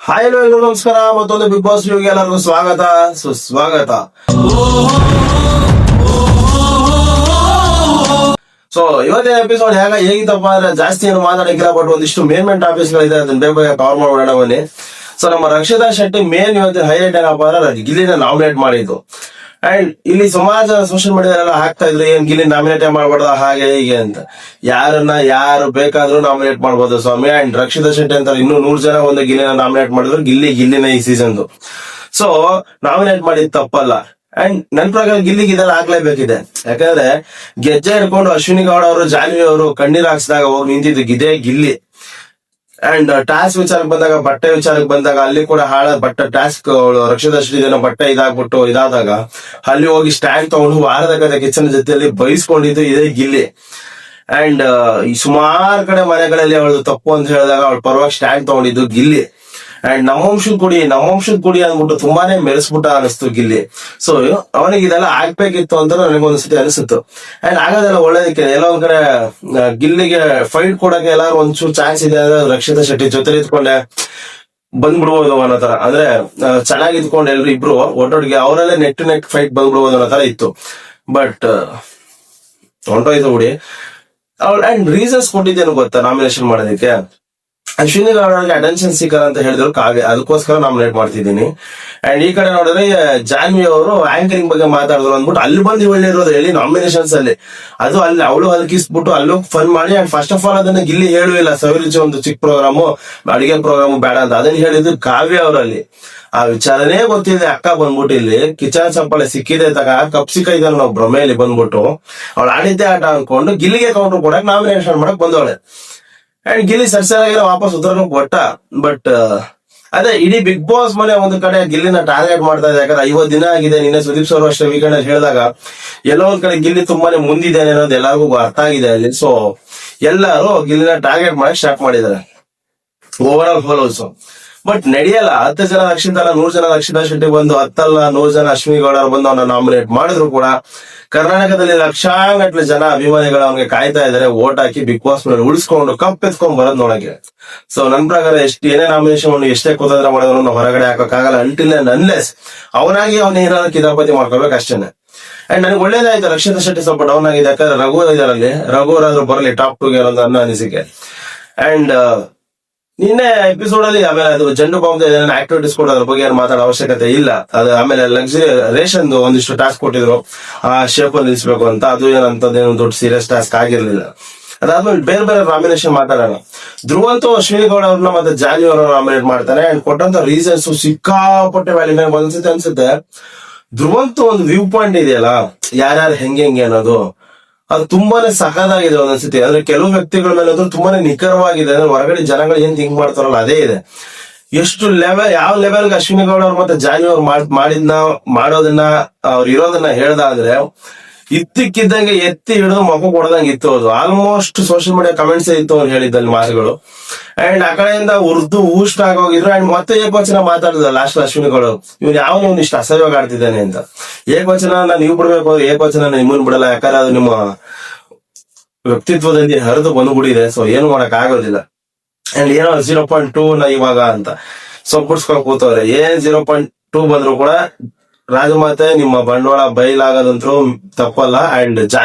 Hi hello ಎಲ್ಲರಿಗೂ ನಮಸ್ಕಾರ. ಮತ್ತೊಂದು ಬಿಗ್ ಬಾಸ್ ಗೆ ಎಲ್ಲರಿಗೂ ಸ್ವಾಗತ ಸುಸ್ವಾಗತ. ಸೊ ಇವತ್ತಿನ ಎಪಿಸೋಡ್ ಹೇಗಿತ್ತಪ್ಪ ಅಂದ್ರೆ ಜಾಸ್ತಿ ಏನು ಮಾತಾಡಕ್ಕಿಲ್ಲ, ಬಟ್ ಒಂದಿಷ್ಟು ಮೇನ್ ಟಾಪಿಕ್ಸ್ ಗಳಿದೆ, ಅದನ್ನ ಬೇಗ ಬೇಗ ಕವರ್ ಮಾಡೋಣ ಬನ್ನಿ. ಸೊ ನಮ್ಮ ರಕ್ಷಿತಾ ಶೆಟ್ಟಿ ಮೇನ್ ಇವತ್ತಿನ ಹೈಲೈಟ್ ಏನಪ್ಪ ಅಂದ್ರೆ ಗಿಲ್ಲಿನ ನಾಮಿನೇಟ್ ಮಾಡಿದ್ದು. ಅಂಡ್ ಇಲ್ಲಿ ಸುಮಾರು ಜನ ಸೋಷಿಯಲ್ ಮೀಡಿಯಾದಲ್ಲೆಲ್ಲ ಹಾಕ್ತಾ ಇದ್ರು, ಏನ್ ಗಿಲ್ಲಿ ನಾಮಿನೇಟ್ ಮಾಡ್ಬಾರ್ದ ಹಾಗೆ ಹೀಗೆ ಅಂತ. ಯಾರು ಬೇಕಾದ್ರೂ ನಾಮಿನೇಟ್ ಮಾಡ್ಬೋದು ಸ್ವಾಮಿ. ಅಂಡ್ ರಕ್ಷಿತಾ ಶೆಟ್ಟಿ ಅಂತ ಇನ್ನೂ 100 ಜನ ಒಂದು ಗಿಲ್ಲಿನ ನಾಮಿನೇಟ್ ಮಾಡಿದ್ರು. ಗಿಲ್ಲಿನ ಈ ಸೀಸನ್ದು. ಸೊ ನಾಮಿನೇಟ್ ಮಾಡಿದ್ ತಪ್ಪಲ್ಲ. ಅಂಡ್ ನನ್ ಪ್ರಕಾರ ಗಿಲ್ಲಿಗೆ ಇದೆಲ್ಲ ಆಗ್ಲೇಬೇಕಿದೆ. ಯಾಕಂದ್ರೆ ಗೆಜ್ಜೆ ಹಿಡ್ಕೊಂಡು ಅಶ್ವಿನಿ ಗೌಡ ಅವರು, ಜಾನ್ವಿ ಅವರು ಕಣ್ಣೀರ್ ಹಾಕ್ಸಿದಾಗ ಹೋಗಿ ನಿಂತಿದ್ದು ಇದೇ ಗಿಲ್ಲಿ. ಅಂಡ್ ಟಾಸ್ಕ್ ವಿಚಾರಕ್ಕೆ ಬಂದಾಗ, ಬಟ್ಟೆ ವಿಚಾರಕ್ಕೆ ಬಂದಾಗ, ಅಲ್ಲಿ ಕೂಡ ಬಟ್ಟೆ ಟಾಸ್ಕ್ ರಕ್ಷಿತಾ ಶೆಟ್ಟಿ ಬಟ್ಟೆ ಇದಾದಾಗ ಅಲ್ಲಿ ಹೋಗಿ ಸ್ಟ್ಯಾಂಡ್ ತಗೊಂಡು ವಾರದ ಕಡೆ ಕಿಚನ್ ಜೊತೆಯಲ್ಲಿ ಬೈಸ್ಕೊಂಡಿದ್ದು ಇದೇ ಗಿಲ್ಲಿ. ಅಂಡ್ ಸುಮಾರು ಕಡೆ ಮನೆಗಳಲ್ಲಿ ಅವಳು ತಪ್ಪು ಅಂತ ಹೇಳಿದಾಗ ಅವಳ ಪರವಾಗಿ ಸ್ಟ್ಯಾಂಡ್ ತಗೊಂಡಿದ್ದು ಗಿಲ್ಲಿ. ಅಂಡ್ ನಮ್ಮಂಶದ ಕುಡಿ ಅಂದ್ಬಿಟ್ಟು ತುಂಬಾನೇ ಮೆರೆಸ್ಬಿಟ್ಟ ಅನಿಸ್ತು ಗಿಲ್ಲಿ. ಸೊ ಅವನಿಗೆ ಇದೆಲ್ಲ ಆಗ್ಬೇಕಿತ್ತು ಅಂತ ನನಗೊಂದ್ಸತಿ ಅನಿಸುತ್ತು. ಅಂಡ್ ಆಗೋದೆಲ್ಲ ಒಳ್ಳೇದಕ್ಕೆ ಎಲ್ಲ ಒಂದ್ ಕಡೆ ಗಿಲ್ಲಿಗೆ ಫೈಟ್ ಕೊಡಕ್ಕೆ ಎಲ್ಲಾರು ಒಂಚೂರು ಚಾನ್ಸ್ ಇದೆ ಅಂದ್ರೆ ರಕ್ಷಿತಾ ಶೆಟ್ಟಿ ಜೊತೆ ಇದ್ಕೊಂಡೆ ಬಂದ್ಬಿಡ್ಬೋದು ಅನ್ನೋ ತರ. ಅಂದ್ರೆ ಚೆನ್ನಾಗಿ ಇದ್ಕೊಂಡು ಎಲ್ರು ಇಬ್ರು ಒಟ್ಟೊಟ್ಟಿಗೆ ಅವರಲ್ಲೇ ನೆಟ್ ಟು ನೆಟ್ ಫೈಟ್ ಬಂದ್ಬಿಡ್ಬೋದು ಅನ್ನೋ ತರ ಇತ್ತು. ಬಟ್ ಹೊಂಟೋಯ್ತು ಬಿಡಿ. ಅಂಡ್ ರೀಸನ್ಸ್ ಕೊಟ್ಟಿದ್ದೇನು ಗೊತ್ತಾ ನಾಮಿನೇಷನ್ ಮಾಡೋದಕ್ಕೆ? ಅಶ್ವಿನಿ ಗೌಡರಿಗೆ ಅಟೆನ್ಷನ್ ಸೀಕರ್ ಅಂತ ಹೇಳಿದ್ರು ಕಾವ್ಯ, ಅದಕ್ಕೋಸ್ಕರ ನಾಮಿನೇಟ್ ಮಾಡ್ತಿದ್ದೀನಿ. ಅಂಡ್ ಈ ಕಡೆ ನೋಡಿದ್ರೆ ಜಾನ್ವಿ ಅವರು ಆಂಕರಿಂಗ್ ಬಗ್ಗೆ ಮಾತಾಡಿದ್ರು ಅಂದ್ಬಿಟ್ಟು ಅಲ್ಲಿ ಬಂದು ಹೇಳಿರೋದು ಹೇಳಿ ನಾಮಿನೇಷನ್ಸ್ ಅಲ್ಲಿ ಅದು ಅಲ್ಲಿ ಅವಳು ಹಲ್ಕಿಸ್ಬಿಟ್ಟು ಅಲ್ಲೂ ಫನ್ ಮಾಡಿ. ಅಂಡ್ ಫಸ್ಟ್ ಆಫ್ ಆಲ್ ಅದನ್ನ ಗಿಲ್ಲಿ ಹೇಳುವಿಲ್ಲ, ಸವಿರುಚಿ ಒಂದು ಚಿಕ್ಕ ಪ್ರೋಗ್ರಾಮು, ಅಡಿಗೆ ಪ್ರೋಗ್ರಾಮು ಬೇಡ ಅಂತ ಅದನ್ನ ಹೇಳಿದ್ದು ಕಾವ್ಯ ಅವರಲ್ಲಿ. ಆ ವಿಚಾರನೇ ಗೊತ್ತಿದೆ. ಅಕ್ಕ ಬಂದ್ಬಿಟ್ಟು ಇಲ್ಲಿ ಕಿಚನ್ ಚಪ್ಪಾಳೆ ಸಿಕ್ಕಿದೆ ತಗ ಕಪ್ ಸಿಕ್ಕಿದ್ದಾನೆ ನಾವು ಭ್ರಮೆಯಲ್ಲಿ ಬಂದ್ಬಿಟ್ಟು ಅವಳು ಆಡಿದ್ದೆ ಆಟ ಅನ್ಕೊಂಡು ಗಿಲ್ಲಿಗೆ ಕೌಂಟರ್ ಕೊಡಕ್ ನಾಮಿನೇಷನ್ ಮಾಡಕ್ ಬಂದವಳೆ. ಅಂಡ್ ಗಿಲ್ಲಿ ಸರ್ಸರಾಗಿರೋ ವಾಪಸ್ ಉತ್ತರನು ಕೊಟ್ಟ. ಬಟ್ ಅದೇ ಇಡೀ ಬಿಗ್ ಬಾಸ್ ಮನೆ ಒಂದು ಕಡೆ ಗಿಲ್ಲಿನ ಟಾರ್ಗೆಟ್ ಮಾಡ್ತಾ ಇದೆ. ಯಾಕಂದ್ರೆ 50 ದಿನ ಆಗಿದೆ. ನಿನ್ನೆ ಸುದೀಪ್ ಸರ್ ಅಷ್ಟೇ ವೀಕೆಂಡ್ ಅಲ್ಲಿ ಹೇಳಿದಾಗ ಎಲ್ಲೋ ಒಂದ್ ಕಡೆ ಗಿಲ್ಲಿ ತುಂಬಾನೇ ಮುಂದಿದ್ದೇನೆ ಅನ್ನೋದು ಎಲ್ಲರಿಗೂ ಅರ್ಥ ಆಗಿದೆ ಅಲ್ಲಿ. ಸೊ ಎಲ್ಲರೂ ಗಿಲ್ಲಿನ ಟಾರ್ಗೆಟ್ ಮಾಡಕ್ ಸ್ಟಾರ್ಟ್ ಮಾಡಿದ್ದಾರೆ ಓವರ್ ಆಲ್ ಫಾಲೋವರ್ಸ್. ಬಟ್ ನಡೆಯಲ್ಲ. 10 ಜನ ರಕ್ಷಿತಾ 100 ಜನ ರಕ್ಷಿತಾ ಶೆಟ್ಟಿ ಬಂದು 100 ಜನ ಅಶ್ವಿನಿ ಗೌಡ ಬಂದು ಅವನ್ನ ನಾಮಿನೇಟ್ ಮಾಡಿದ್ರು ಕೂಡ ಕರ್ನಾಟಕದಲ್ಲಿ ಲಕ್ಷಾಂಗಟ್ಲೆ ಜನ ಅಭಿಮಾನಿಗಳು ಅವನಿಗೆ ಕಾಯ್ತಾ ಇದಾರೆ. ವೋಟ್ ಹಾಕಿ ಬಿಗ್ ಬಾಸ್ ಮೇಲೆ ಉಳಿಸ್ಕೊಂಡು ಕಪ್ ಎತ್ಕೊಂಡ್ ಬರೋದ್ ನೋಡಕ್ಕೆ. ಸೊ ನನ್ ಪ್ರಕಾರ ಏನೇ ನಾಮಿನೇಷನ್ ಎಷ್ಟೇ ಕುತಂತ್ರ ಮಾಡಿದ್ರು ಹೊರಗಡೆ ಹಾಕಕ್ಕಾಗಲ್ಲ ಅಂಟಿಲ್ ಅಂಡ್ ಅನ್ಲೆಸ್ ಅವನಾಗಿ ಅವನ ಏನಾದ್ರು ಕಿತಾಪತಿ ಮಾಡ್ಕೋಬೇಕು ಅಷ್ಟೇನೆ. ಅಂಡ್ ನನಗೆ ಒಳ್ಳೇದಾಯ್ತು ರಕ್ಷಿತಾ ಶೆಟ್ಟಿ ಸ್ವಲ್ಪ ಡೌನ್ ಆಗಿದೆ. ಯಾಕಂದ್ರೆ ರಘು ಇದಾರಲ್ಲಿ, ರಘು ಅವರಾದ್ರೂ ಬರಲಿ ಟಾಪ್ 2 ಗೆ ಅನ್ನೋ ನನ್ನ ಅನಿಸಿಕೆ. ಅಂಡ್ ನಿನ್ನೆ ಎಪಿಸೋಡ್ ಅಲ್ಲಿ ಆಮೇಲೆ ಅದು ಜಂಡು ಬಾಂಬ್ ಆಕ್ಟಿವಿಟೀಸ್ ಕೂಡ ಅದ್ರ ಬಗ್ಗೆ ಏನು ಮಾತಾಡೋ ಅವಶ್ಯಕತೆ ಇಲ್ಲ. ಅದು ಆಮೇಲೆ ಲಕ್ಸುರಿ ರೇಷನ್ ಒಂದಿಷ್ಟು ಟಾಸ್ಕ್ ಕೊಟ್ಟಿದ್ರು, ಆ ಶೇಪ್ ಅಲ್ಲಿ ನಿಲ್ಸ್ಬೇಕು ಅಂತ. ಅದು ಏನಂತದೇನು ದೊಡ್ಡ ಸೀರಿಯಸ್ ಟಾಸ್ಕ್ ಆಗಿರ್ಲಿಲ್ಲ. ಅದಾದ್ಮೇಲೆ ಬೇರೆ ಬೇರೆ ನಾಮಿನೇಷನ್ ಮಾತಾಡೋಣ. ಧ್ರುವಂತೂ ಅಶ್ವಿನಿ ಗೌಡ ಅವ್ರನ್ನ ಮತ್ತೆ ಜಾನ್ವಿ ಅವ್ರನ್ನ ನಾಮಿನೇಟ್ ಮಾಡ್ತಾನೆ. ಅಂಡ್ ಕೊಟ್ಟಂತ ರೀಸನ್ಸ್ ಸಿಕ್ಕಾಪಟ್ಟೆ ವ್ಯಾಲ್ಯೂ. ನನಗೆ ಅನ್ಸುತ್ತೆ ಧ್ರುವಂತೂ ಒಂದು ವ್ಯೂ ಪಾಯಿಂಟ್ ಇದೆಯಲ್ಲ, ಯಾರ್ಯಾರು ಹೆಂಗೆ ಅನ್ನೋದು ಅದು ತುಂಬಾನೇ ಸಖತ್ತಾಗಿದೆ ಒಂದೊಂದ್ಸತಿ. ಅಂದ್ರೆ ಕೆಲವು ವ್ಯಕ್ತಿಗಳ ಮೇಲೆ ಅದು ತುಂಬಾನೇ ನಿಖರವಾಗಿದೆ. ಅಂದ್ರೆ ಹೊರಗಡೆ ಜನಗಳು ಏನ್ ಥಿಂಕ್ ಮಾಡ್ತಾರಲ್ಲ ಅದೇ ಇದೆ. ಎಷ್ಟು ಯಾವ ಲೆವೆಲ್ಗೆ ಅಶ್ವಿನಿ ಗೌಡ ಅವ್ರು ಮತ್ತೆ ಜಾನ್ವಿ ಅವ್ರು ಮಾಡೋದನ್ನ ಅವ್ರು ಇರೋದನ್ನ ಹೇಳ್ದಾದ್ರೆ ಇದ್ದಕ್ಕಿದ್ದಂಗೆ ಎತ್ತಿ ಹಿಡಿದು ಮಗು ಕೊಡದಂಗೆ ಇತ್ತು. ಅದು ಆಲ್ಮೋಸ್ಟ್ ಸೋಷಿಯಲ್ ಮೀಡಿಯಾ ಕಮೆಂಟ್ಸ್ ಇತ್ತು ಅವ್ರು ಹೇಳಿದ್ದಲ್ಲಿ ಮಾತುಗಳು. ಅಂಡ್ ಆ ಕಡೆಯಿಂದ ಉರ್ದು ಊಷ್ಟ ಆಗೋಗಿದ್ರು. ಅಂಡ್ ಮತ್ತೆ ಏಕವಚನ ಮಾತಾಡಿದ ಲಾಸ್ಟ್ ಅಶ್ವಿನಿ ಗೌಡ, ಇವ್ನು ಯಾವನು ಇಷ್ಟು ಅಸಹ್ಯವಾಗಿ ಆಡ್ತಿದ್ದಾನೆ ಅಂತ. ಏಕವಚನ ನೀವು ಬಿಡ್ಬೇಕು ಅಂದ್ರೆ ಏಕವಚನ ನಿಮ್ಮನ್ ಬಿಡಲ್ಲ. ಯಾಕಂದ್ರೆ ಅದು ನಿಮ್ಮ ವ್ಯಕ್ತಿತ್ವದಲ್ಲಿ ಹರಿದು ಬಂದ್ಬಿಟ್ಟಿದೆ. ಸೊ ಏನು ಮಾಡಕ್ ಆಗೋದಿಲ್ಲ. ಅಂಡ್ ಏನೋ 0.2 ಇವಾಗ ಅಂತ ಸೊಪ್ಪುಡ್ಸ್ಕೊಂಡ್ ಕೂತವ್ರೆ. ಏನ್ 0.2 ಬಂದ್ರು ಕೂಡ ರಾಜಮಾತೆ ನಿಮ್ಮ ಬಂಡವಾಳ ಬಯಲಾಗದಂತೂ ತಪ್ಪಲ್ಲ. ಅಂಡ್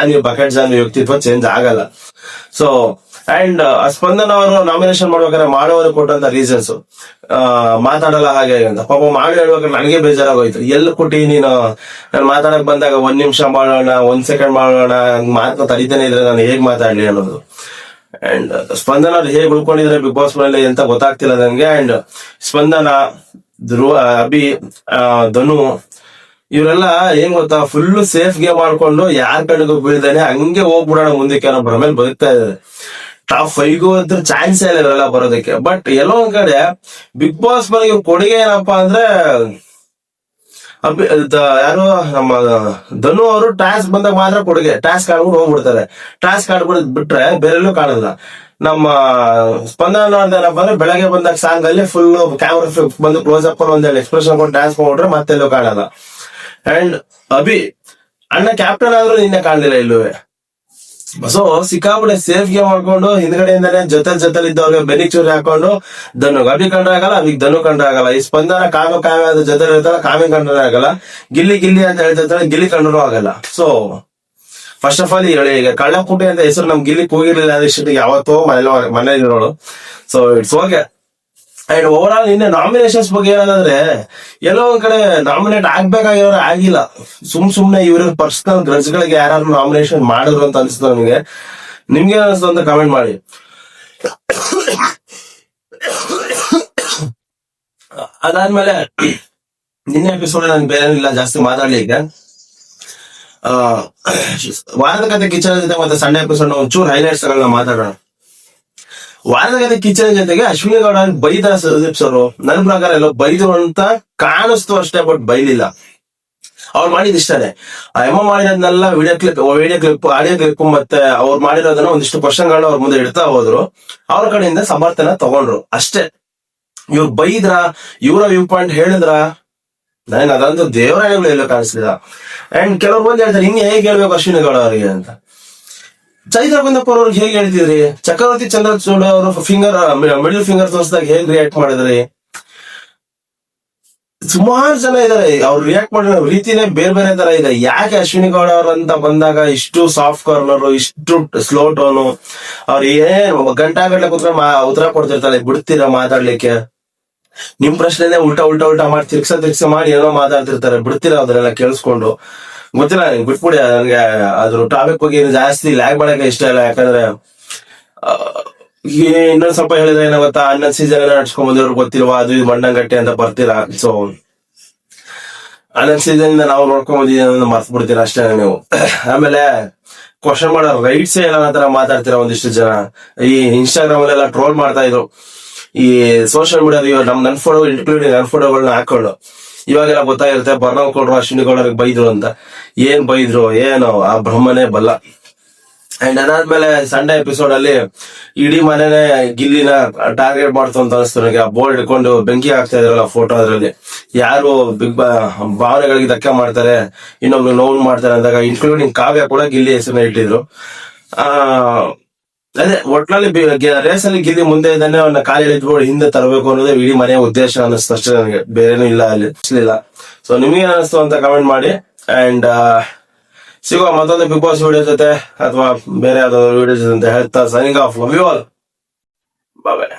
ಬಕೆಟ್ ಜಾನ್ವಿ ವ್ಯಕ್ತಿತ್ವ ಚೇಂಜ್ ಆಗಲ್ಲ. ಸೊ ಅಂಡ್ ಸ್ಪಂದನ ಅವರು ನಾಮಿನೇಷನ್ ಮಾಡ್ಬೇಕಾದ್ರೆ ಮಾಡೋರು ಕೊಟ್ಟಂತ ರೀಸನ್ಸ್ ಮಾತಾಡಲ್ಲ ಹಾಗೆ ಅಂತ. ಪಾಪ ಮಾಡಿ ಹೇಳ್ಬೇಕಾದ್ರೆ ನನಗೆ ಬೇಜಾರಾಗೋಯ್ತು. ಎಲ್ಲಿ ಕೊಟ್ಟಿ ನೀನು ನಾನು ಮಾತಾಡಕ್ ಬಂದಾಗ 1 ನಿಮಿಷ ಮಾಡೋಣ, 1 ಸೆಕೆಂಡ್ ಮಾಡೋಣ, ಮಾತನ್ನ ತಡಿತಾನೆ ಇದ್ರೆ ನಾನು ಹೇಗ್ ಮಾತಾಡ್ಲಿ ಅನ್ನೋದು. ಅಂಡ್ ಸ್ಪಂದನ ಅವ್ರು ಹೇಗ್ ಉಳ್ಕೊಂಡಿದ್ರೆ ಬಿಗ್ ಬಾಸ್ ಮೇಲೆ ಅಂತ ಗೊತ್ತಾಗ್ತಿಲ್ಲ ನನ್ಗೆ. ಅಂಡ್ ಸ್ಪಂದನ, ಅಭಿ, ಧನು ಇವರೆಲ್ಲ ಏನ್ ಗೊತ್ತಾ, ಫುಲ್ ಸೇಫ್ ಗೇಮ್ ಮಾಡ್ಕೊಂಡು ಯಾರ ಕಡೆಗೂ ಬೀಳ್ದಾನೆ ಹಂಗೆ ಹೋಗ್ಬಿಡೋಣ ಮುಂದಕ್ಕೆ ಅನ್ನೋ ಭ್ರಮೇಲೆ ಬದುಕ್ತಾ ಇದ್ದಾರೆ. ಟಾಪ್ 5 ಅಂತ ಚಾನ್ಸ್ ಇಲ್ಲ ಇವರೆಲ್ಲ ಬರೋದಕ್ಕೆ. ಬಟ್ ಎಲ್ಲೋ ಒಂದ್ ಕಡೆ ಬಿಗ್ ಬಾಸ್ ಮನೆಗೆ ಕೊಡುಗೆ ಏನಪ್ಪಾ ಅಂದ್ರೆ ಯಾರು ನಮ್ಮ ಧನು ಅವರು ಟಾಸ್ಕ್ ಬಂದಾಗ ಮಾತ್ರ ಕೊಡುಗೆ. ಟಾಸ್ಕ್ ಆಡ್ಬಿಟ್ಟು ಹೋಗ್ಬಿಡ್ತಾರೆ. ಟಾಸ್ಕ್ ಆಡ್ಬಿಡ್ ಬಿಟ್ರೆ ಬೇರೆಲ್ಲೂ ಕಾಣಲ್ಲ. ನಮ್ಮ ಸ್ಪಂದನ ನೋಡ್ದೇನಪ್ಪ ಅಂದ್ರೆ ಬೆಳಗ್ಗೆ ಬಂದಾಗ ಸಾಂಗ್ ಅಲ್ಲಿ ಫುಲ್ ಕ್ಯಾಮ್ರಾ ಬಂದು ಕ್ಲೋಸ್ ಅಪ್ ಒಂದೆರಡು ಎಕ್ಸ್ಪ್ರೆಷನ್ ಕೊಟ್ಟು ಡ್ಯಾನ್ಸ್ ಮಾಡ್ಬಿಟ್ರೆ ಮತ್ತೆಲ್ಲೂ ಕಾಣಲ್ಲ. ಅಂಡ್ ಅಭಿ ಅಣ್ಣ ಕ್ಯಾಪ್ಟನ್ ಆದ್ರೂ ನಿನ್ನೆ ಕಾಣಲಿಲ್ಲ ಇಲ್ಲೂ. ಸೊ ಸಿಕ್ಕಾಪಟ್ಟೆ ಸೇಫ್ ಗೇಮ್ ಮಾಡ್ಕೊಂಡು ಹಿಂದ್ಗಡೆಯಿಂದಾನೆ ಜೊತೆ ಇದ್ದವ್ರಿಗೆ ಬೆನ್ನಿಗೆ ಚೂರಿ ಹಾಕೊಂಡು ಧನು ಅಭಿ ಕಂಡ್ರೆ ಆಗಲ್ಲ, ಅಭಿಗ್ ಧನು ಕಂಡ್ರೆ ಆಗಲ್ಲ. ಈ ಸ್ಪಂದನ ಕಾವ್ಯ ಅದ್ರ ಜೊತೆ ಇರ್ತಾಳೆ, ಕಾವ್ಯ ಕಂಡ್ರೆ ಆಗಲ್ಲ. ಗಿಲ್ಲಿ ಅಂತ ಹೇಳ್ತಿರ್ತಾಳೆ, ಗಿಲ್ಲಿ ಕಂಡ್ರೂ ಆಗಲ್ಲ. ಸೊ ಫಸ್ಟ್ ಆಫ್ ಆಲ್ ಹೇಳಿ, ಈಗ ಕಳ್ಳಪುಟ್ಟಿ ಅಂತ ಹೆಸರು ನಮ್ ಗಿಲ್ಲಿ ಹೋಗಿರ್ಲಿಲ್ಲ ಅಂದ್ರೆ ಯಾವತ್ತೋ ಮನೇಲಿ ಇರೋಳು. So it's okay. And over all ನಿನ್ನೆ ನಾಮಿನೇಷನ್ಸ್ ಬಗ್ಗೆ ಏನಂದ್ರೆ, ಎಲ್ಲೋ ಒಂದ್ ಕಡೆ ನಾಮಿನೇಟ್ ಆಗ್ಬೇಕಾಗಿರೋರು ಆಗಿಲ್ಲ. ಸುಮ್ನೆ ಇವ್ರ ಪರ್ಸನಲ್ ಗ್ರಜ್ ಗಳಿಗೆ ಯಾರು ನಾಮಿನೇಷನ್ ಮಾಡಿದ್ರು ಅಂತ ಅನ್ಸುತ್ತೆ ನನಗೆ. ನಿಮ್ಗೆ ಅನಿಸ್ತು ಅಂತ ಕಮೆಂಟ್ ಮಾಡಿ. ಅದಾದ್ಮೇಲೆ ನಿನ್ನೆ ಎಪಿಸೋಡ್ ನನ್ಗೆ ಬೇರೆ ಇಲ್ಲ ಜಾಸ್ತಿ ಮಾತಾಡ್ಲಿಕ್ಕೆ. ವಾರದ ಕತೆ ಕಿಚನ್ ಜೊತೆ ಮತ್ತೆ ಸಂಡೇ ಎಪಿಸೋಡ್ ಒಂಚೂರು ಹೈಲೈಟ್ಸ್ ಗಳನ್ನ ಮಾತಾಡೋಣ. ವಾರದ ಕತೆ ಕಿಚನ್ ಜೊತೆಗೆ ಅಶ್ವಿನಿ ಗೌಡ ಬೈದ ಸುದೀಪ್ ಸರ್ ನನ್ನ ಪ್ರಕಾರ ಎಲ್ಲ ಬೈದ್ರು ಅಂತ ಕಾಣಿಸ್ತು ಅಷ್ಟೇ, ಬಟ್ ಬೈಲಿಲ್ಲ. ಅವ್ರು ಮಾಡಿದ್ ಇಷ್ಟನೇ, ಎಮ್ಮ ಮಾಡಿರೋದ್ನೆಲ್ಲ ವಿಡಿಯೋ ಕ್ಲಿಪ್ ಆಡಿಯೋ ಕ್ಲಿಪ್ ಮತ್ತೆ ಅವ್ರು ಮಾಡಿರೋದನ್ನ ಒಂದಿಷ್ಟು ಕ್ವಶನ್ಗಳನ್ನ ಅವ್ರ ಮುಂದೆ ಇಡ್ತಾ ಹೋದ್ರು. ಅವ್ರ ಕಡೆಯಿಂದ ಸಮರ್ಥನೆ ತಗೊಂಡ್ರು ಅಷ್ಟೇ. ಇವ್ರು ಬೈದ್ರ, ಇವರ ವ್ಯೂ ಪಾಯಿಂಟ್ ಹೇಳಿದ್ರ, ನನಗೆ ಅದಂತೂ ದೇವರಾಣಿಗಳು ಎಲ್ಲೋ ಕಾಣಿಸ್ಲಿಲ್ಲ. ಅಂಡ್ ಕೆಲವ್ರು ಬಂದು ಹೇಳ್ತಾರೆ, ಹಿಂಗೆ ಹೇಗೆ ಹೇಳ್ಬೇಕು ಅಶ್ವಿನಿ ಗೌಡ ಅವರಿಗೆ ಅಂತ. ಚೈತ್ರ ಕುಂದಪ್ಪ ಅವ್ರಿಗೆ ಹೇಗೆ ಹೇಳ್ತಿದ್ರಿ, ಚಕ್ರವರ್ತಿ ಚಂದ್ರಚೂಡ್ ಅವರು ಮಿಡಲ್ ಫಿಂಗರ್ ತೋರಿಸಿದಾಗ ಹೇಗ್ ರಿಯಾಕ್ಟ್ ಮಾಡಿದ್ರಿ. ಸುಮಾರು ಜನ ಇದಾರೆ, ಅವ್ರು ರಿಯಾಕ್ಟ್ ಮಾಡಿರೋ ರೀತಿನೇ ಬೇರೆ ತರ ಇದೆ. ಯಾಕೆ ಅಶ್ವಿನಿ ಗೌಡ ಅವ್ರ ಅಂತ ಬಂದಾಗ ಇಷ್ಟು ಸಾಫ್ಟ್ ಕಾರ್ನರ್, ಇಷ್ಟು ಸ್ಲೋ ಟೋನು, ಅವ್ರು ಏನ್ ಗಂಟಾಗಟ್ಲೆ ಕೂತ್ಕೊಂಡು ಉತ್ತರ ಕೊಡ್ತಿರ್ತಾರೆ, ಬಿಡ್ತೀರಾ ಮಾತಾಡ್ಲಿಕ್ಕೆ? ನಿಮ್ ಪ್ರಶ್ನೆನೇ ಉಲ್ಟಾ ಮಾಡಿ ತಿರ್ಗ್ಸ ಮಾಡಿ ಏನೋ ಮಾತಾಡ್ತಿರ್ತಾರೆ, ಬಿಡ್ತೀರಾ ಅದನ್ನೆಲ್ಲ ಕೇಳಿಸ್ಕೊಂಡು? ಗೊತ್ತಿಲ್ಲ, ಬಿಟ್ಬಿಡಿ. ನನ್ಗೆ ಅದ್ರ ಟಾಪಿಕ್ ಬಗ್ಗೆ ಜಾಸ್ತಿ ಲ್ಯಾಗ್ ಮಾಡಕ್ಕೆ ಇಷ್ಟ ಇಲ್ಲ. ಯಾಕಂದ್ರೆ ಇನ್ನೊಂದ್ ಸ್ವಲ್ಪ ಹೇಳಿದ್ರೆ ಏನೋ ಗೊತ್ತಾ, 11 ಸೀಸನ್ ನಡ್ಸ್ಕೊಂಡ್ ಬಂದಿರೋ ಗೊತ್ತಿಲ್ವಾ, ಅದು ಇದು ಮಂಡಂಗಟ್ಟೆ ಅಂತ ಬರ್ತೀರಾ. ಸೊ 11 ಸೀಸನ್ ಇಂದ ನಾವು ನೋಡ್ಕೊಂಡ್ ಬಂದಿದ್ದೀವಿ ಮರ್ತ್ ಬಿಡ್ತೀರಾ ಅಷ್ಟೇ ನೀವು. ಆಮೇಲೆ ಕ್ವಶನ್ ಮಾಡೋ ರೈಟ್ಸ್ ಎಲ್ಲ ತರ ಮಾತಾಡ್ತೀರಾ ಒಂದಿಷ್ಟು ಜನ. ಈ ಇನ್ಸ್ಟಾಗ್ರಾಮ್ ಅಲ್ಲೆಲ್ಲ ಟ್ರೋಲ್ ಮಾಡ್ತಾ ಇದ್ರು, ಈ ಸೋಷಿಯಲ್ ಮೀಡಿಯಾ ನನ್ನ ಫೋಟೋ ಇನ್ಕ್ಲೂಡಿಂಗ್ ನನ್ನ ಫೋಟೋಗಳನ್ನ ಹಾಕೊಂಡು. ಇವಾಗೆಲ್ಲ ಗೊತ್ತಾಗಿರುತ್ತೆ ಬರ್ನಾವ್ ಕೊಡ್ರು ಅಶ್ವಿನಿ ಗೌಡರಿಗೆ ಬೈದ್ರು ಅಂತ. ಏನ್ ಬೈದ್ರು ಏನೋ ಆ ಬ್ರಹ್ಮನೇ ಬಲ್ಲ. ಅಂಡ್ ಅದಾದ್ಮೇಲೆ ಸಂಡೇ ಎಪಿಸೋಡ್ ಅಲ್ಲಿ ಇಡೀ ಮನೆನೇ ಗಿಲ್ಲಿನ ಟಾರ್ಗೆಟ್ ಮಾಡ್ತು ಅಂತ ಅನಿಸ್ತು ನನಗೆ. ಆ ಬೋರ್ಡ್ ಇಟ್ಕೊಂಡು ಬೆಂಕಿ ಹಾಕ್ತಾ ಇದ್ರಲ್ಲ ಫೋಟೋ, ಅದ್ರಲ್ಲಿ ಯಾರು ಭಾವನೆಗಳಿಗೆ ಧಕ್ಕೆ ಮಾಡ್ತಾರೆ, ಇನ್ನೊಬ್ರು ನೋವು ಮಾಡ್ತಾರೆ ಅಂದಾಗ ಇನ್ಕ್ಲೂಡಿಂಗ್ ಕಾವ್ಯ ಕೂಡ ಗಿಲ್ಲಿ ಹೆಸರನ್ನ ಇಟ್ಟಿದ್ರು. ಅದೇ ಒಟ್ನಲ್ಲಿ ರೇಸ್ ಅಲ್ಲಿ ಗಿಲ್ಲಿ ಮುಂದೆ ಇದ್ದಾನೆ, ಅವನ್ನ ಕಾಲಿ ಎಳಿದ್ಬಿಟ್ಟು ಹಿಂದೆ ತರಬೇಕು ಅನ್ನೋದೇ ಇಡೀ ಮನೆಯ ಉದ್ದೇಶ ಅನ್ನಿಸ್ತು ಅಷ್ಟೇ ನನಗೆ, ಬೇರೇನೂ ಇಲ್ಲ ಅಲ್ಲಿ ಅನ್ಸ್ಲಿಲ್ಲ. ಸೊ ನಿಮ್ಗೆ ಅನಿಸ್ತು ಅಂತ ಕಮೆಂಟ್ ಮಾಡಿ. ಅಂಡ್ ಸಿಗುವ ಮತ್ತೊಂದು ಬಿಗ್ ಬಾಸ್ ವಿಡಿಯೋ ಜೊತೆ ಅಥವಾ ಬೇರೆ ಯಾವ್ದಾದ್ರು ವಿಡಿಯೋ ಜೊತೆ ಅಂತ ಹೇಳ್ತಾ signing off. Love you all, bye.